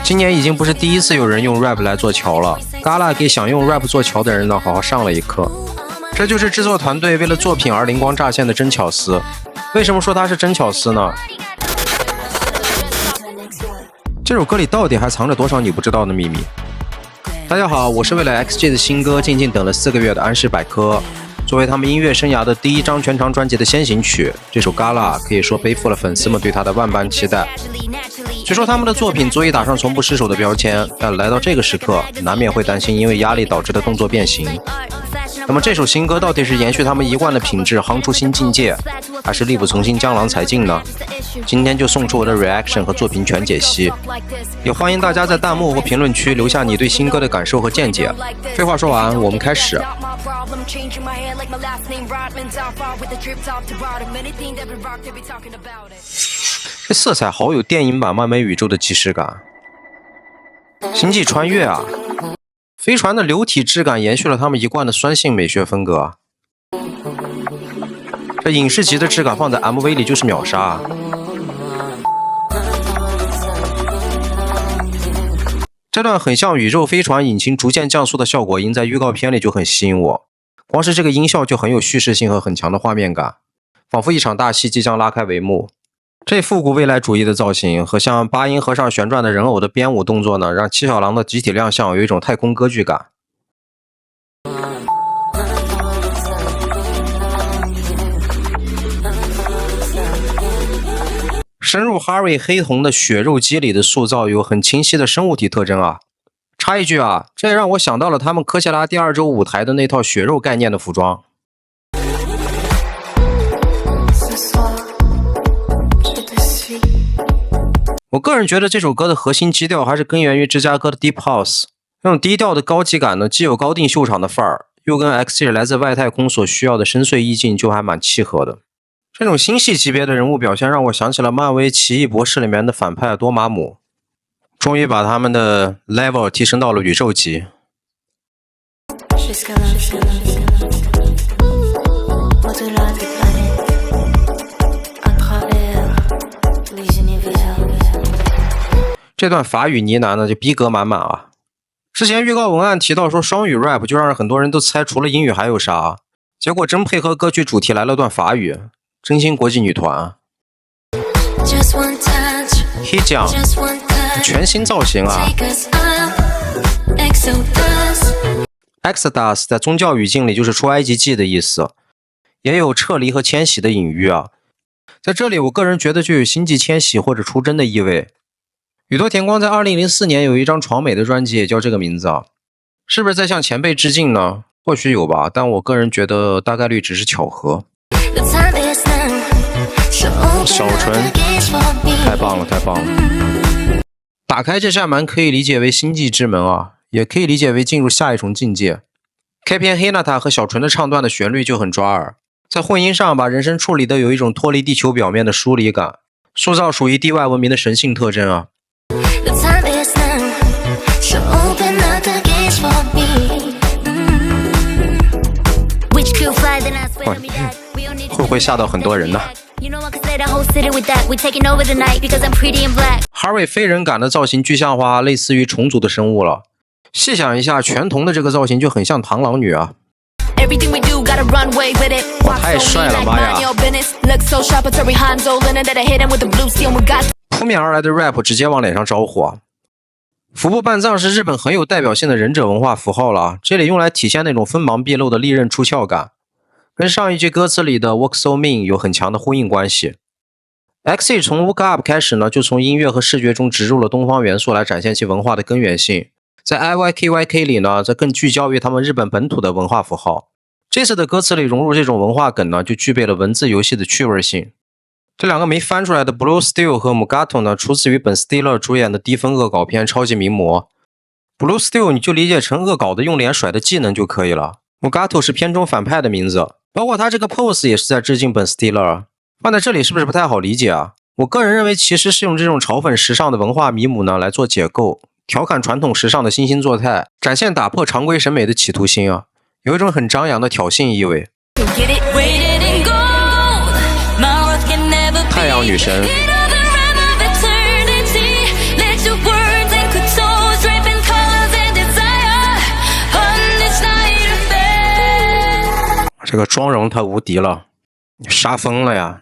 今年已经不是第一次有人用 rap 来做桥了 ，Gala 给想用 rap 做桥的人呢好好上了一课。这就是制作团队为了作品而灵光乍现的真巧思。为什么说它是真巧思呢？这首歌里到底还藏着多少你不知道的秘密？大家好，我是为了 XG 的新歌静静等了4个月的安室百科。作为他们音乐生涯的第一张全长专辑的先行曲，这首 Gala 可以说背负了粉丝们对他的万般期待。虽说他们的作品足以打上从不失手的标签，但来到这个时刻，难免会担心因为压力导致的动作变形。那么这首新歌到底是延续他们一贯的品质夯出新境界，还是力不从心江郎才尽呢？今天就送出我的 reaction 和作品全解析，也欢迎大家在弹幕或评论区留下你对新歌的感受和见解。废话说完，我们开始。这色彩好有电影版漫威宇宙的即视感。星际穿越啊，飞船的流体质感延续了他们一贯的酸性美学风格。这影视级的质感放在 MV 里就是秒杀。这段很像宇宙飞船引擎逐渐降速的效果音在预告片里就很吸引我，光是这个音效就很有叙事性和很强的画面感，仿佛一场大戏即将拉开帷幕。这复古未来主义的造型和像八音盒上旋转的人偶的编舞动作呢，让七小狼的集体亮相有一种太空歌剧感。深入 Harry 黑瞳的血肉肌理的塑造有很清晰的生物体特征啊。插一句啊，这也让我想到了他们科切拉第2周舞台的那套血肉概念的服装。我个人觉得这首歌的核心基调还是根源于芝加哥的 Deep House， 这种低调的高级感呢，既有高定秀场的范儿，又跟 XG 来自外太空所需要的深邃意境就还蛮契合的。这种星系级别的人物表现让我想起了漫威奇异博士里面的反派多玛姆，终于把他们的 level 提升到了宇宙级。这段法语呢喃呢就逼格满满啊！之前预告文案提到说双语 rap 就让很多人都猜除了英语还有啥，结果真配合歌曲主题来了段法语，真心国际女团啊 ！Hijab 全新造型啊 ！Exodus 在宗教语境里就是出埃及记的意思，也有撤离和迁徙的隐喻啊。在这里我个人觉得就有星际迁徙或者出征的意味。宇多田光在2004年有一张闯美的专辑也叫这个名字啊，是不是在向前辈致敬呢？或许有吧，但我个人觉得大概率只是巧合。小纯，太棒了，太棒了！打开这扇门可以理解为星际之门啊，也可以理解为进入下一重境界。开篇黑娜塔和小纯的唱段的旋律就很抓耳，在混音上把人声处理的有一种脱离地球表面的疏离感，塑造属于地外文明的神性特征啊。会不会吓到很多人呢？Harry 非人感的造型具象化，类似于重组的生物了。细想一下，全瞳的这个造型就很像螳螂女啊！哇，太帅了，妈呀！扑面而来的 rap 直接往脸上招呼啊！服部半藏是日本很有代表性的忍者文化符号了啊，这里用来体现那种锋芒毕露的利刃出鞘感，跟上一句歌词里的 Walk So Mean 有很强的呼应关系。XG 从 Woke Up 开始呢，就从音乐和视觉中植入了东方元素来展现其文化的根源性。在 IYKYK 里呢，则更聚焦于他们日本本土的文化符号。这次的歌词里融入这种文化梗呢，就具备了文字游戏的趣味性。这两个没翻出来的 Blue Steel 和 Mugato 呢，出自于本 Stiller 主演的低分恶搞片《超级名模》。Blue Steel 你就理解成恶搞的用脸甩的技能就可以了。Mugato 是片中反派的名字，包括他这个 pose 也是在致敬本 Stiller。放在这里是不是不太好理解啊？我个人认为其实是用这种嘲讽时尚的文化迷母呢来做解构，调侃传统时尚的惺惺作态，展现打破常规审美的企图心啊，有一种很张扬的挑衅意味。太阳女神这个妆容他无敌了，杀疯了呀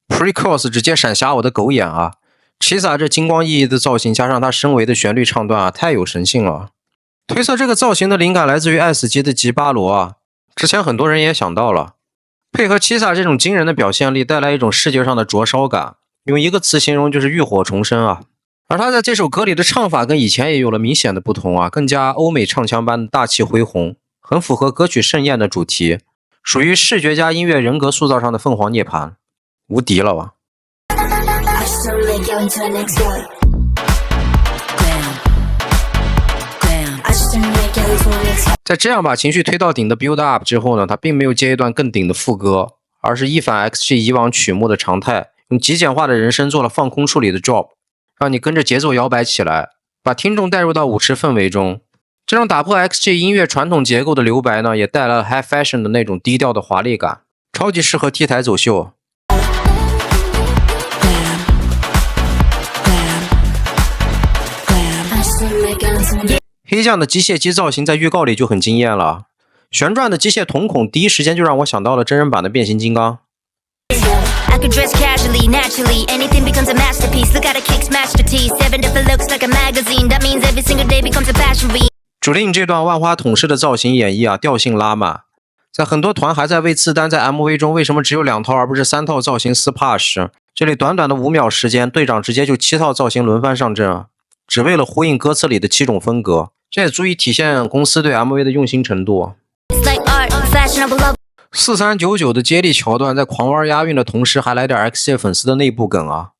！Pre-chorus 直接闪瞎我的狗眼啊 ！Chisa 这金光熠熠的造型，加上他深维的旋律唱段啊，太有神性了。推测这个造型的灵感来自于 S 级的吉巴罗啊，之前很多人也想到了。配合 Chisa 这种惊人的表现力，带来一种视觉上的灼烧感，用一个词形容就是浴火重生啊！而他在这首歌里的唱法跟以前也有了明显的不同啊，更加欧美唱腔般的大气恢宏，很符合歌曲盛宴的主题，属于视觉加音乐人格塑造上的凤凰涅槃，无敌了吧！在这样把情绪推到顶的 build up 之后呢，他并没有接一段更顶的副歌，而是一反 XG 以往曲目的常态，用极简化的人声做了放空处理的 job， 让你跟着节奏摇摆起来，把听众带入到舞池氛围中。这种打破 XG 音乐传统结构的留白呢，也带来了 high fashion 的那种低调的华丽感，超级适合 T 台走秀。黑酱的机械机造型在预告里就很惊艳了，旋转的机械瞳孔第一时间就让我想到了真人版的变形金刚。主令这段万花筒式的造型演绎啊，调性拉满，在很多团还在为自担在 MV 中为什么只有2套而不是3套造型撕怕时，这里短短的5秒时间，队长直接就7套造型轮番上阵啊，只为了呼应歌词里的7种风格，这也足以体现公司对 MV 的用心程度。4399的接力桥段在狂玩押韵的同时，还来点 X 界粉丝的内部梗啊！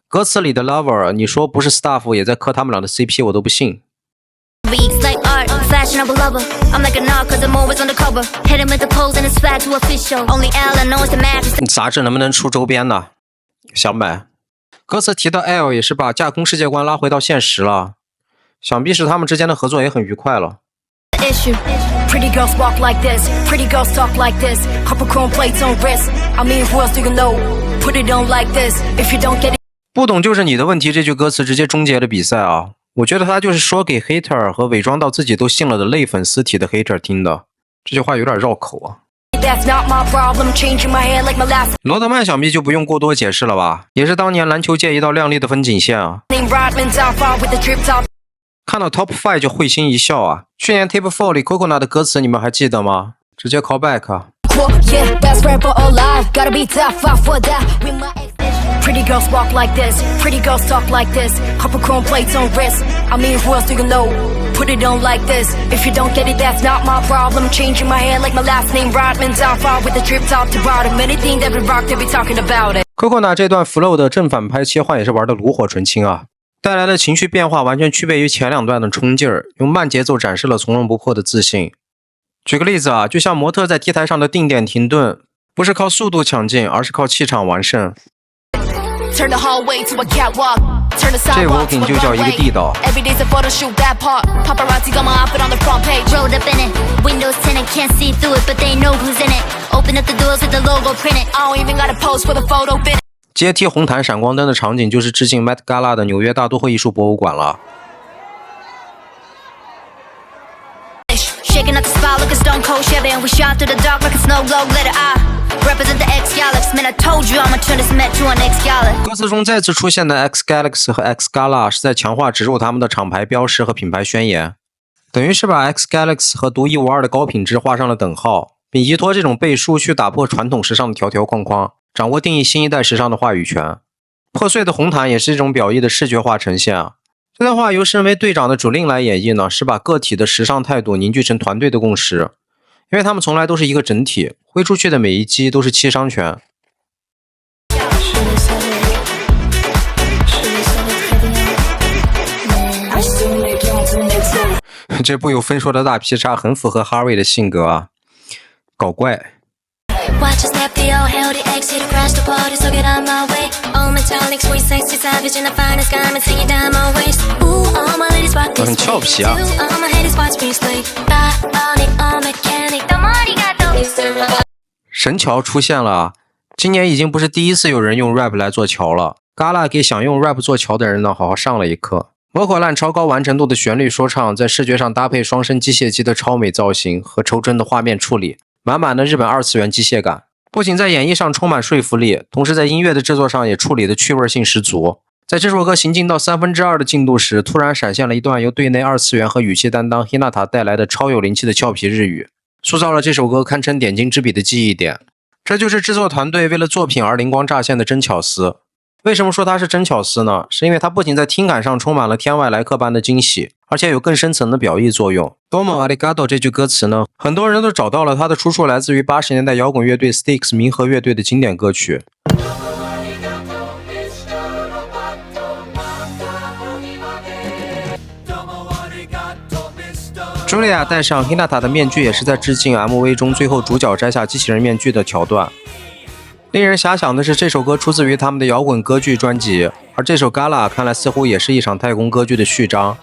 歌词里的 lover， 你说不是 staff 也在磕他们俩的 CP， 我都不信。你杂志能不能出周边呢？想买。歌词提到 L 也是把架空世界观拉回到现实了，想必是他们之间的合作也很愉快了。Pretty girls walk like this, pretty girls talk like this, couple chrome plates on wrist. I mean, who else do you know? Put it on like this, if you don't get it. 不懂就是你的问题，这句歌词直接终结了比赛啊！我觉得他就是说给 hater 和伪装到自己都信了的类粉丝体的 hater 听的，这句话有点绕口啊。罗德曼想必就不用过多解释了吧，也是当年篮球界一道亮丽的分界线啊。看到 Top 5 就会心一笑啊！去年 Tape 4 里 Coconut 的歌词你们还记得吗？直接 call back 啊！ Pretty girls walk like this, pretty girls talk like this, couple chrome plates on wrist. I mean, who else do you know? Put it on like this, if you don't get it, that's not my problem. Changing my hair like my last name Rodman, down far with the drip top to bottom. Anything that we rock, they be talking about it. Coconut 这段 flow 的正反拍切换也是玩的炉火纯青啊！带来的情绪变化完全区别于前2段的冲劲儿，用慢节奏展示了从容不迫的自信。举个例子啊，就像模特在 T 台上的定点停顿，不是靠速度抢镜，而是靠气场完胜。这 walking 就叫一个地道。阶梯红毯闪光灯的场景就是致敬 Met Gala 的纽约大都会艺术博物馆了。歌词中再次出现的 X Galaxy 和 X Gala 是在强化植入他们的厂牌标识和品牌宣言，等于是把 X Galaxy 和独一无二的高品质画上了等号，并依托这种背书去打破传统时尚的条条框框，掌握定义新一代时尚的话语权。破碎的红毯也是一种表意的视觉化呈现啊。这段话由身为队长的主令来演绎呢，是把个体的时尚态度凝聚成团队的共识，因为他们从来都是一个整体，挥出去的每一击都是7伤拳。这不由分说的大劈叉很符合哈瑞的性格啊，搞怪。很俏皮啊。神桥出现了，今年已经不是第一次有人用 rap 来做桥了。Gala 给想用 rap 做桥的人呢好好上了一课。摩口烂超高完成度的旋律说唱，在视觉上搭配双声机械机的超美造型和抽帧的画面处理，满满的日本二次元机械感，不仅在演绎上充满说服力，同时在音乐的制作上也处理的趣味性十足。在这首歌行进到2/3的进度时，突然闪现了一段由队内二次元和语气担当 Hinata 带来的超有灵气的俏皮日语，塑造了这首歌堪称点睛之笔的记忆点。这就是制作团队为了作品而灵光乍现的真巧思。为什么说它是真巧思呢？是因为它不仅在听感上充满了天外来客般的惊喜，而且有更深层的表意作用。Domo arigato 这句歌词呢，很多人都找到了它的出处来自于80年代摇滚乐队 Styx 冥河乐队的经典歌曲。茱莉亚戴上 Hinata 的面具也是在致敬 MV 中最后主角摘下机器人面具的桥段。令人遐想的是，这首歌出自于他们的摇滚歌剧专辑，而这首 Gala 看来似乎也是一场太空歌剧的序章，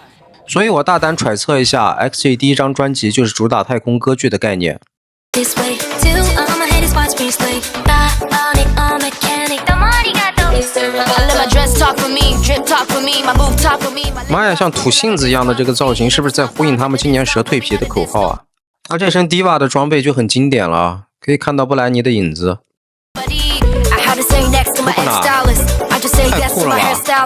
所以我大胆揣测一下 XG 第一张专辑就是主打太空歌剧的概念。妈呀，像土杏子一样的这个造型是不是在呼应他们今年蛇蜕皮的口号啊？而这身 Diva 的装备就很经典了，可以看到布兰妮的影子。太酷了吧！杀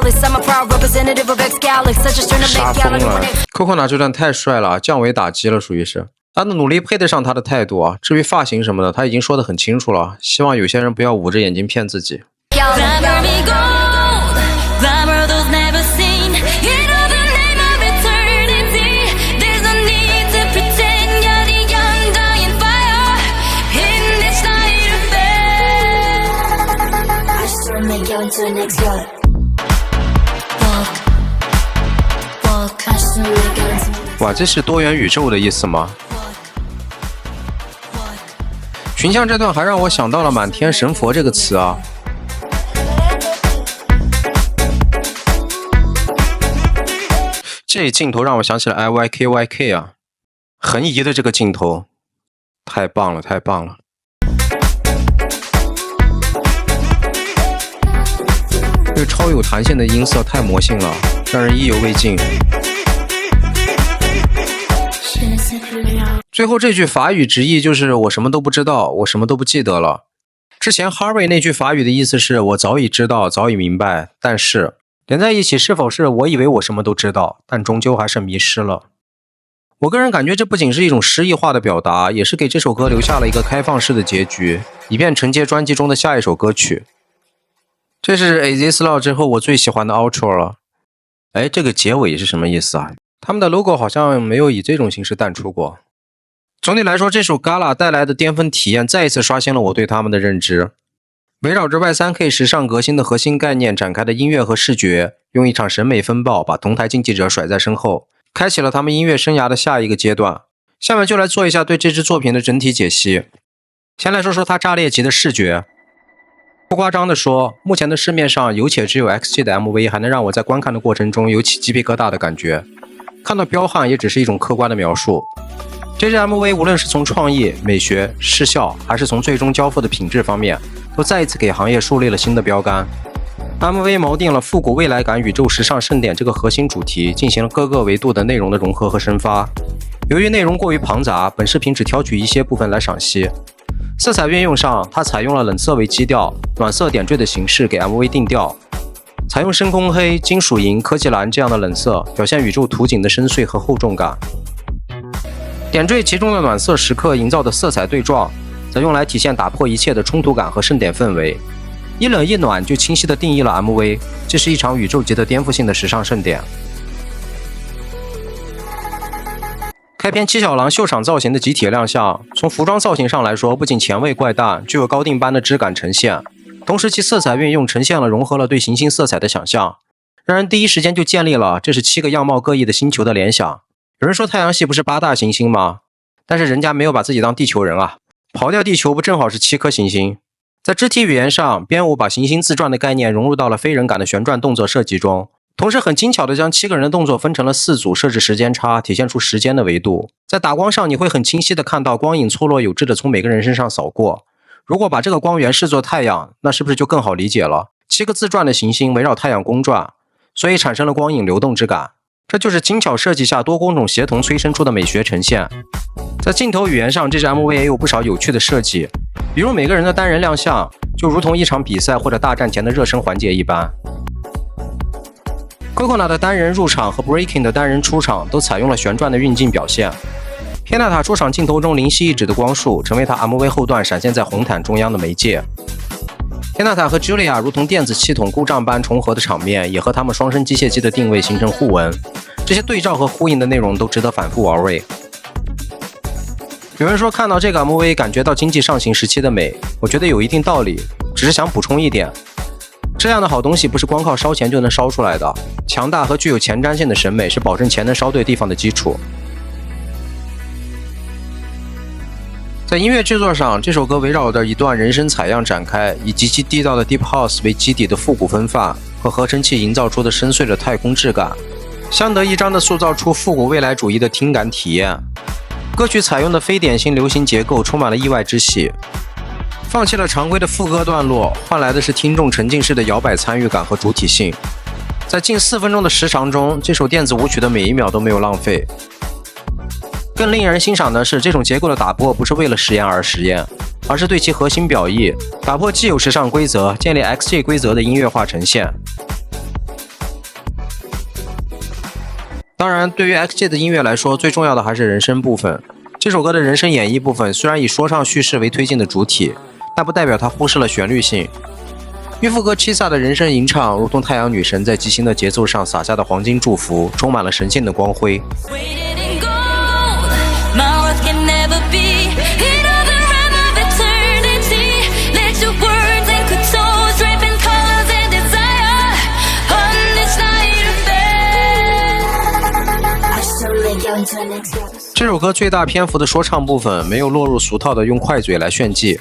疯了 ！Coco 这段太帅了，降维打击了，属于是。他的努力配得上他的态度啊。至于发型什么的，他已经说得很清楚了。希望有些人不要捂着眼睛骗自己。哇，这是多元宇宙的意思吗？群像这段还让我想到了满天神佛这个词啊。这镜头让我想起了 IYKYK 啊，横移的这个镜头，太棒了，太棒了。这超有弹性的音色太魔性了，让人意犹未尽。最后这句法语直译就是我什么都不知道，我什么都不记得了。之前 Harvey 那句法语的意思是我早已知道，早已明白，但是连在一起是否是我以为我什么都知道，但终究还是迷失了。我个人感觉这不仅是一种诗意化的表达，也是给这首歌留下了一个开放式的结局，以便承接专辑中的下一首歌曲。这是 A This Law 之后我最喜欢的 outro 了。哎，这个结尾是什么意思啊？他们的 logo 好像没有以这种形式淡出过。总体来说，这首 Gala 带来的巅峰体验再一次刷新了我对他们的认知。围绕着 Y3K 时尚革新的核心概念展开的音乐和视觉，用一场审美风暴把同台竞技者甩在身后，开启了他们音乐生涯的下一个阶段。下面就来做一下对这支作品的整体解析。先来说说它炸裂级的视觉。不夸张地说，目前的市面上有且只有 XG 的 MV 还能让我在观看的过程中有起鸡皮疙瘩的感觉。看到彪悍也只是一种客观的描述。这支 MV 无论是从创意、美学、视效，还是从最终交付的品质方面，都再一次给行业树立了新的标杆。MV 锚定了复古未来感宇宙时尚盛典这个核心主题，进行了各个维度的内容的融合和深发。由于内容过于庞杂，本视频只挑取一些部分来赏析。色彩运用上，它采用了冷色为基调、暖色点缀的形式给 MV 定调，采用深空黑、金属银、科技蓝这样的冷色，表现宇宙图景的深邃和厚重感。点缀其中的暖色时刻营造的色彩对撞，则用来体现打破一切的冲突感和盛典氛围。一冷一暖就清晰地定义了 MV， 这是一场宇宙级的颠覆性的时尚盛典。开篇七小狼秀场造型的集体亮相，从服装造型上来说，不仅前卫怪诞，具有高定般的质感呈现，同时其色彩运用呈现了融合了对行星色彩的想象，让人第一时间就建立了这是7个样貌各异的星球的联想。有人说太阳系不是8大行星吗？但是人家没有把自己当地球人啊，刨掉地球不正好是7颗行星？在肢体语言上，编舞把行星自转的概念融入到了非人感的旋转动作设计中，同时很精巧地将7个人的动作分成了4组，设置时间差，体现出时间的维度。在打光上，你会很清晰地看到光影错落有致地从每个人身上扫过。如果把这个光源视作太阳，那是不是就更好理解了？7个自转的行星围绕太阳公转，所以产生了光影流动之感。这就是精巧设计下多工种协同催生出的美学呈现。在在镜头语言上，这支 MV 也有不少有趣的设计，比如每个人的单人亮相就如同一场比赛或者大战前的热身环节一般。Coconut 的单人入场和 Breaking 的单人出场都采用了旋转的运镜表现。天娜塔出场镜头中灵犀一指的光束，成为他 MV 后段闪现在红毯中央的媒介。天娜塔和 Julia 如同电子系统故障般重合的场面，也和他们双生机械机的定位形成互文。这些对照和呼应的内容都值得反复玩味。有人说看到这个 MV 感觉到经济上行时期的美，我觉得有一定道理，只是想补充一点，这样的好东西不是光靠烧钱就能烧出来的，强大和具有前瞻性的审美是保证钱能烧对地方的基础。在音乐制作上，这首歌围绕着一段人声采样展开，以极其地道的 Deep House 为基底的复古分发和合成器营造出的深邃的太空质感，相得益彰地塑造出复古未来主义的听感体验。歌曲采用的非典型流行结构充满了意外之喜，放弃了常规的副歌段落，换来的是听众沉浸式的摇摆参与感和主体性。在近4分钟的时长中，这首电子舞曲的每一秒都没有浪费。更令人欣赏的是，这种结构的打破不是为了实验而实验，而是对其核心表意，打破既有时尚规则，建立 XG 规则的音乐化呈现。当然，对于 XG 的音乐来说，最重要的还是人声部分。这首歌的人声演绎部分虽然以说唱叙事为推进的主体，但不代表它忽视了旋律性。岳父哥七萨的人声吟唱，如同太阳女神在即兴的节奏上洒下的黄金祝福，充满了神性的光辉。这首歌最大篇幅的说唱部分没有落入俗套的用快嘴来炫技，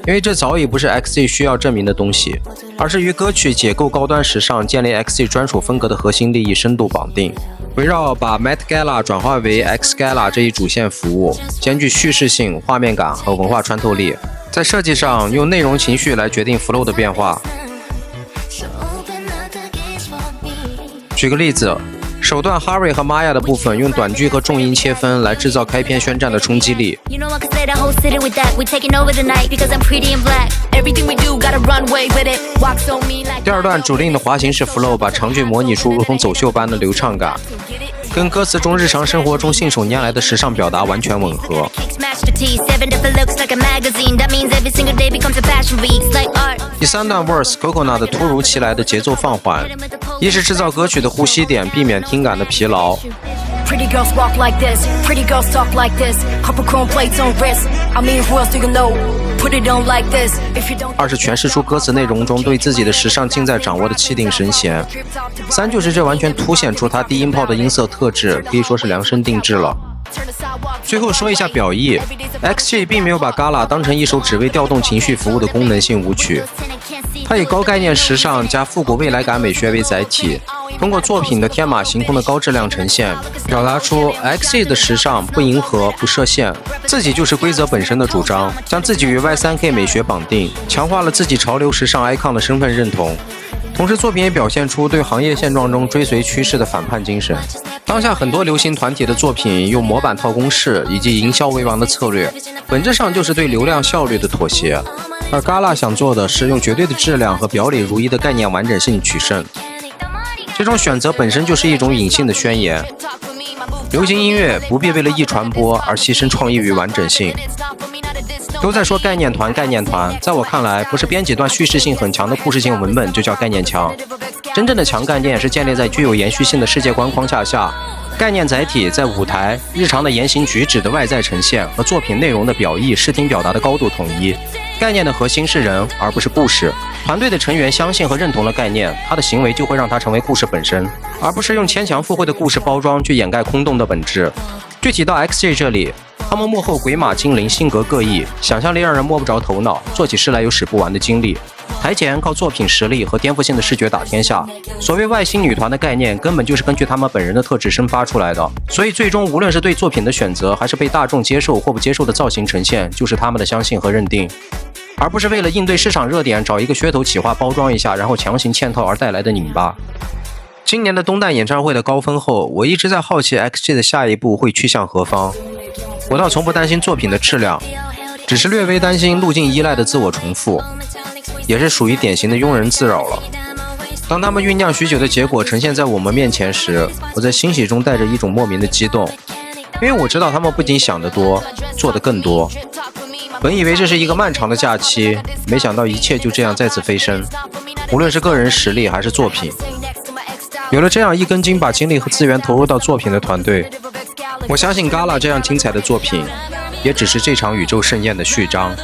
因为这早已不是 XG 需要证明的东西，而是与歌曲解构高端时尚、建立 XG 专属风格的核心利益深度绑定，围绕把 Met Gala 转化为 X Gala 这一主线服务，兼具叙事性、画面感和文化穿透力。在设计上，用内容情绪来决定 flow 的变化。举个例子，首段 Harry 和 Maya 的部分用短句和重音切分来制造开篇宣战的冲击力。第二段主令的滑行式 flow 把长句模拟出如同走秀般的流畅感，跟歌词中日常生活中信手拈来的时尚表达完全吻合。第三段 verse Coconut 的突如其来的节奏放缓，一是制造歌曲的呼吸点，避免听感的疲劳。二是诠释出歌词内容中对自己的时尚尽在掌握的气定神闲。三就是这完全凸显出他低音炮的音色特质，可以说是量身定制了。最后说一下表意 ，XG 并没有把 Gala 当成一首只为调动情绪服务的功能性舞曲，它以高概念时尚加复古未来感美学为载体，通过作品的天马行空的高质量呈现，表达出 XG 的时尚不迎合、不设限，自己就是规则本身的主张，将自己与 Y3K 美学绑定，强化了自己潮流时尚 icon 的身份认同。同时，作品也表现出对行业现状中追随趋势的反叛精神。当下很多流行团体的作品用模板套公式以及营销为王的策略，本质上就是对流量效率的妥协。而 Gala 想做的是用绝对的质量和表里如一的概念完整性取胜。这种选择本身就是一种隐性的宣言。流行音乐不必为了易传播而牺牲创意与完整性。都在说概念团，在我看来，不是编几段叙事性很强的故事性文本就叫概念强。真正的强概念是建立在具有延续性的世界观框架下，概念载体在舞台、日常的言行举止的外在呈现和作品内容的表意、视听表达的高度统一。概念的核心是人，而不是故事。团队的成员相信和认同了概念，他的行为就会让它成为故事本身，而不是用牵强附会的故事包装去掩盖空洞的本质。具体到 XG 这里，他们幕后鬼马精灵性格各异，想象力让人摸不着头脑，做起事来有使不完的精力。台前靠作品实力和颠覆性的视觉打天下，所谓外星女团的概念根本就是根据他们本人的特质生发出来的，所以最终无论是对作品的选择，还是被大众接受或不接受的造型呈现，就是他们的相信和认定，而不是为了应对市场热点找一个噱头企划包装一下，然后强行嵌套而带来的拧巴。今年的东旦演唱会的高峰后，我一直在好奇 XG 的下一步会去向何方。我倒从不担心作品的质量，只是略微担心路径依赖的自我重复，也是属于典型的庸人自扰了。当他们酝酿许久的结果呈现在我们面前时，我在欣喜中带着一种莫名的激动，因为我知道他们不仅想得多，做得更多。本以为这是一个漫长的假期，没想到一切就这样再次飞升，无论是个人实力还是作品。有了这样一根筋把精力和资源投入到作品的团队，我相信 Gala 这样精彩的作品也只是这场宇宙盛宴的序章。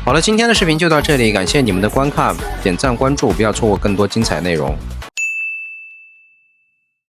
好了，今天的视频就到这里，感谢你们的观看，点赞关注，不要错过更多精彩内容。